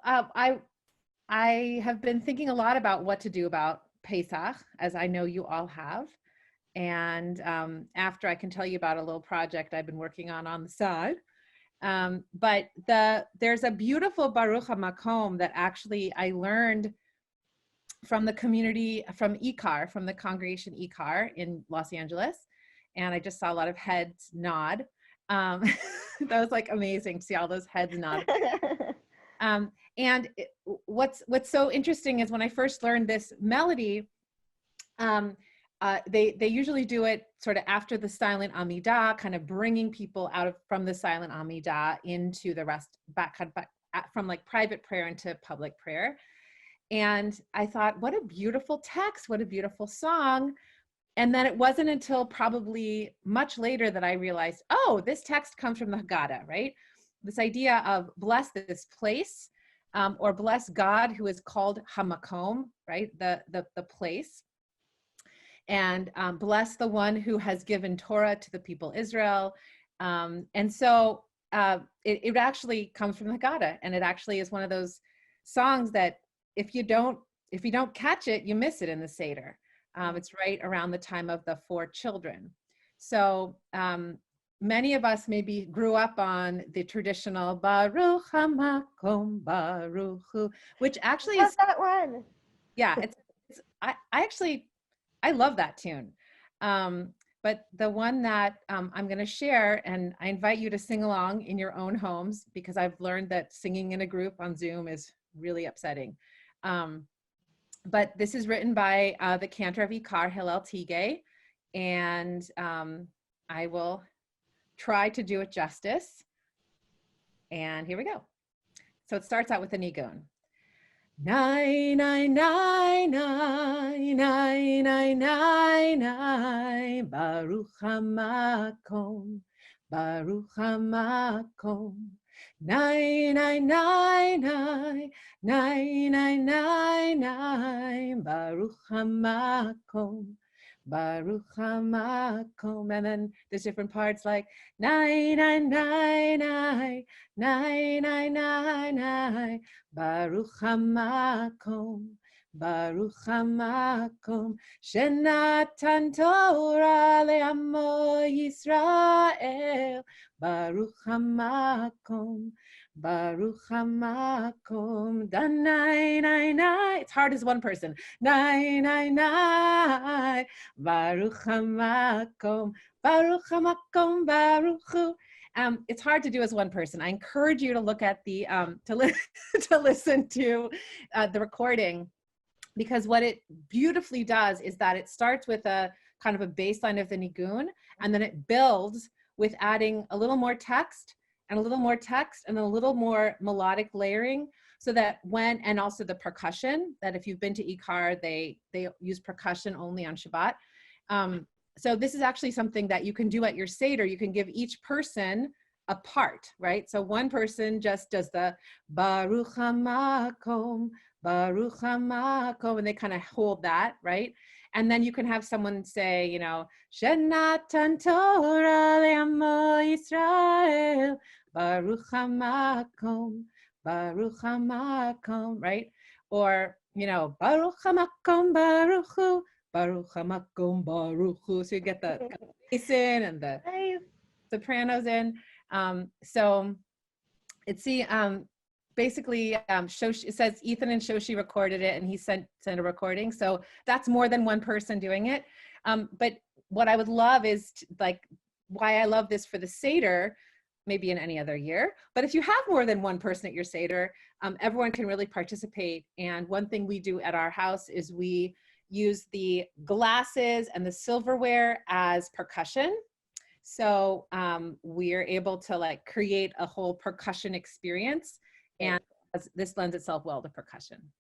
I have been thinking a lot about what to do about Pesach, as I know you all have. And after I can tell you about a little project I've been working on the side. But there's a beautiful Baruch HaMakom that actually I learned from the community, from ICAR, from the congregation ICAR in Los Angeles. And I just saw a lot of heads nod. That was like amazing to see all those heads nod. And what's so interesting is when I first learned this melody, they usually do it sort of after the silent Amidah, kind of bringing people from the silent Amidah into the rest, back from like private prayer into public prayer. And I thought, what a beautiful text, what a beautiful song. And then it wasn't until probably much later that I realized, oh, this text comes from the Haggadah, right? This idea of bless this place, or bless God who is called Hamakom, right? The place. And bless the one who has given Torah to the people Israel. And so it actually comes from the Haggadah, and it actually is one of those songs that if you don't catch it, you miss it in the Seder. It's right around the time of the 4 children. So many of us maybe grew up on the traditional Baruch HaMakom Baruch Hu, which actually is that one. Yeah, I love that tune. But the one that I'm going to share, and I invite you to sing along in your own homes, because I've learned that singing in a group on Zoom is really upsetting. But this is written by the Cantor of Ikar, Hillel Tigay, and I will try to do it justice. And here we go. So it starts out with a nigun. Nai, nai, nai, nai, nai, nai, nai, nai, Baruch HaMakom, Baruch HaMakom. Nai, nai, nai, nai, nai, nai, nai, nai, Baruch HaMakom, Baruch HaMakom. And then there's different parts like nai, nai, nai, nai, nai, nai, nai, nai, Baruch HaMakom, Baruch HaMakom, Shenatan Torah le'amo Yisrael, Baruch HaMakom, Baruch HaMakom, Danai, nai, nai. It's hard as one person. Nai, nai, nai, Baruch HaMakom, Baruch HaMakom, Baruch Hu. It's hard to do as one person. I encourage you to look at the, to listen to the recording, because what it beautifully does is that it starts with a kind of a baseline of the nigun, and then it builds with adding a little more text and a little more text and a little more melodic layering, so that and also the percussion, that if you've been to Ikar, they use percussion only on Shabbat. So this is actually something that you can do at your Seder. You can give each person a part, right? So one person just does the Baruch HaMakom, Baruch HaMakom, and they kind of hold that, right? And then you can have someone say, you know, Shenatan Torah le'amo Yisrael, Baruch HaMakom, Baruch HaMakom, right? Or, you know, Baruch HaMakom, Baruch Hu, Baruch HaMakom, Baruch Hu. So you get the bass in and the sopranos in. So it's basically Shoshi, it says Ethan and Shoshi recorded it, and he sent a recording. So that's more than one person doing it. But what I would love is why I love this for the Seder, maybe in any other year, but if you have more than one person at your Seder, everyone can really participate. And one thing we do at our house is we use the glasses and the silverware as percussion. So we're able to create a whole percussion experience, and this lends itself well to percussion.